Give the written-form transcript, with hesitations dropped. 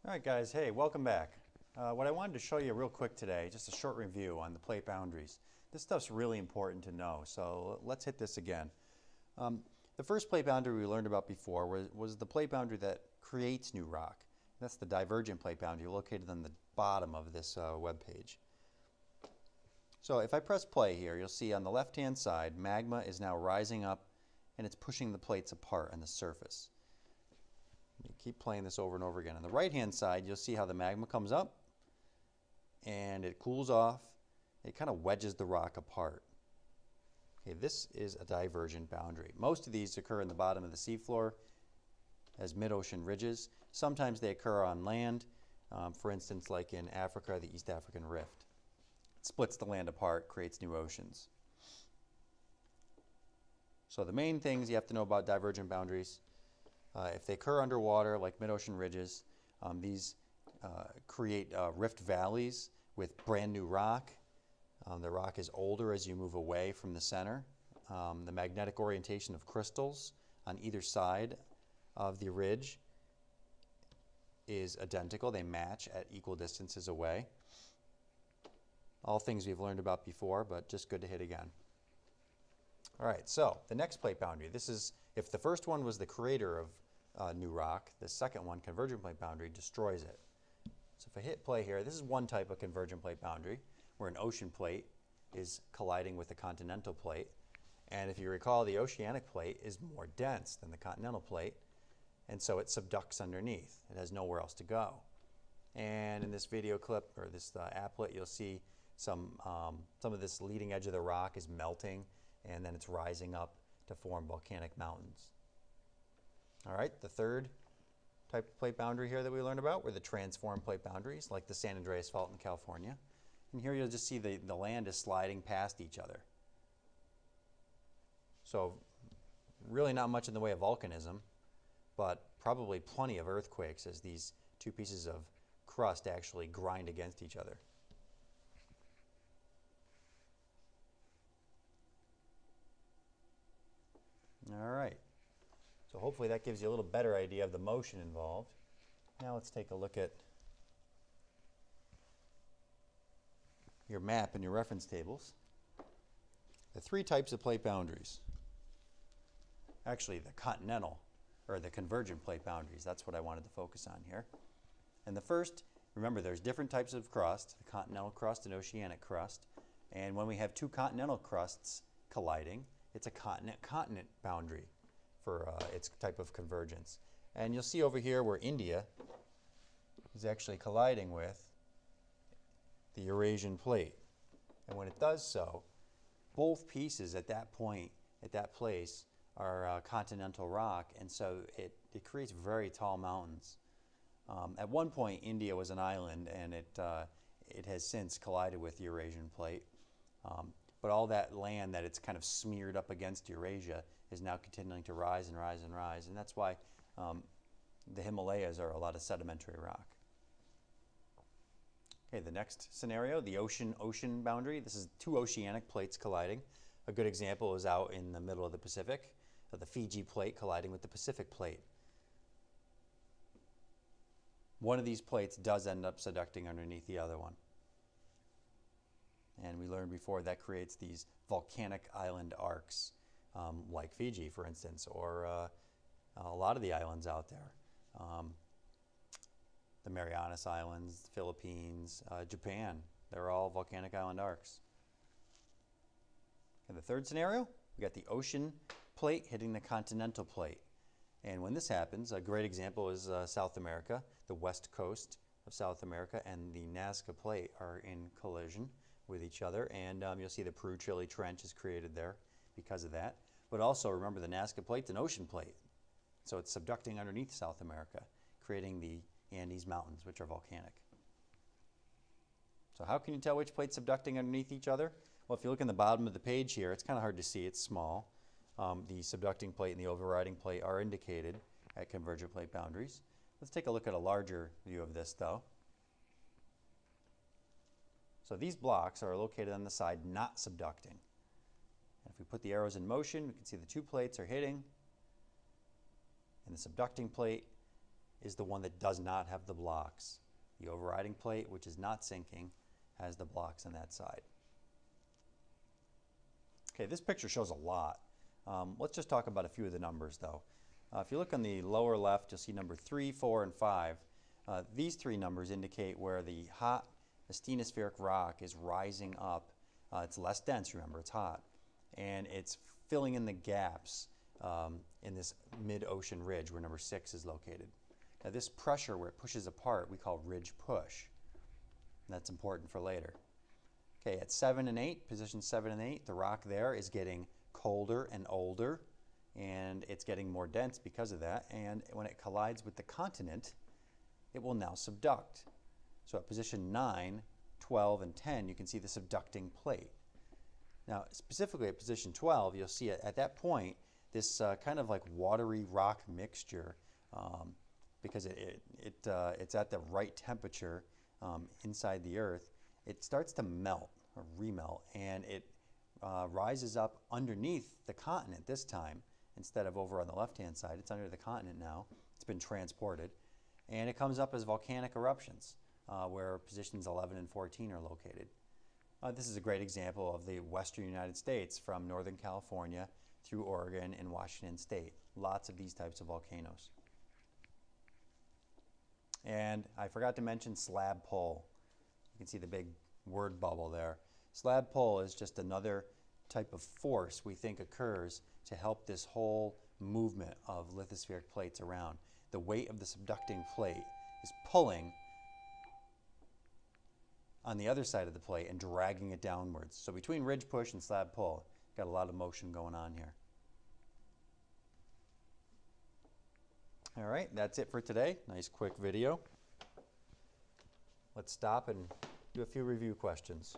All right, guys. Hey, welcome back. What I wanted to show you real quick today, just a short review on the plate boundaries. This stuff's really important to know, so let's hit this again. The first plate boundary we learned about before was the plate boundary that creates new rock. That's the divergent plate boundary located on the bottom of this web page. So if I press play here, you'll see on the left-hand side, magma is now rising up and it's pushing the plates apart on the surface. You keep playing this over and over again. On the right-hand side, you'll see how the magma comes up and it cools off. It kind of wedges the rock apart. Okay, this is a divergent boundary. Most of these occur in the bottom of the seafloor as mid-ocean ridges. Sometimes they occur on land, for instance, like in Africa, the East African Rift. It splits the land apart, creates new oceans. So the main things you have to know about divergent boundaries: if they occur underwater, like mid-ocean ridges, these create rift valleys with brand new rock. The rock is older as you move away from the center. The magnetic orientation of crystals on either side of the ridge is identical. They match at equal distances away. All things we've learned about before, but just good to hit again. All right, so the next plate boundary. This is, if the first one was the creator of new rock, the second one, convergent plate boundary, destroys it. So if I hit play here, this is one type of convergent plate boundary where an ocean plate is colliding with a continental plate. And if you recall, the oceanic plate is more dense than the continental plate, and so it subducts underneath. It has nowhere else to go. And in this video clip, or this applet, you'll see some of this leading edge of the rock is melting, and then it's rising up to form volcanic mountains. All right, the third type of plate boundary here that we learned about were the transform plate boundaries, like the San Andreas Fault in California. And here you'll just see the land is sliding past each other. So really not much in the way of volcanism, but probably plenty of earthquakes as these two pieces of crust actually grind against each other. All right. So hopefully that gives you a little better idea of the motion involved. Now let's take a look at your map and your reference tables. The three types of plate boundaries. Actually, the continental, or the convergent plate boundaries, that's what I wanted to focus on here. And the first, remember there's different types of crust, the continental crust and oceanic crust. And when we have two continental crusts colliding, it's a continent-continent boundary for its type of convergence. And you'll see over here where India is actually colliding with the Eurasian plate. And when it does so, both pieces at that point, at that place, are continental rock, and so it creates very tall mountains. At one point, India was an island, and it has since collided with the Eurasian plate. But all that land that it's kind of smeared up against Eurasia is now continuing to rise and rise and rise, and that's why the Himalayas are a lot of sedimentary rock. Okay, the next scenario, the ocean-ocean boundary. This is two oceanic plates colliding. A good example is out in the middle of the Pacific, the Fiji plate colliding with the Pacific plate. One of these plates does end up subducting underneath the other one. And we learned before that creates these volcanic island arcs, like Fiji, for instance, or a lot of the islands out there. The Marianas Islands, the Philippines, Japan, they're all volcanic island arcs. In the third scenario, we got the ocean plate hitting the continental plate. And when this happens, a great example is South America. The west coast of South America and the Nazca plate are in collision with each other, and you'll see the Peru-Chile Trench is created there because of that. But also remember, the Nazca plate's an ocean plate, so it's subducting underneath South America, creating the Andes Mountains, which are volcanic. So how can you tell which plate's subducting underneath each other? Well, if you look in the bottom of the page here, it's kind of hard to see. It's small. The subducting plate and the overriding plate are indicated at convergent plate boundaries. Let's take a look at a larger view of this, though. So these blocks are located on the side not subducting. And if we put the arrows in motion, we can see the two plates are hitting, and the subducting plate is the one that does not have the blocks. The overriding plate, which is not sinking, has the blocks on that side. Okay, this picture shows a lot. Let's just talk about a few of the numbers though. If you look on the lower left, you'll see number 3, 4, and 5. These three numbers indicate where the hot astenospheric rock is rising up. It's less dense, remember, it's hot. And it's filling in the gaps in this mid-ocean ridge where number 6 is located. Now this pressure where it pushes apart we call ridge push. That's important for later. Okay, at 7 and 8, position 7 and 8, the rock there is getting colder and older, and it's getting more dense because of that. And when it collides with the continent, it will now subduct. So at position 9, 12, and 10, you can see the subducting plate. Now, specifically at position 12, you'll see at that point this kind of like watery rock mixture, because it's at the right temperature inside the Earth, it starts to melt or remelt, and it rises up underneath the continent this time. Instead of over on the left-hand side, it's under the continent now. It's been transported. And it comes up as volcanic eruptions, where positions 11 and 14 are located. This is a great example of the western United States from Northern California through Oregon and Washington State. Lots of these types of volcanoes. And I forgot to mention slab pull. You can see the big word bubble there. Slab pull is just another type of force we think occurs to help this whole movement of lithospheric plates around. The weight of the subducting plate is pulling on the other side of the plate and dragging it downwards. So between ridge push and slab pull, got a lot of motion going on here. All right, that's it for today. Nice quick video. Let's stop and do a few review questions.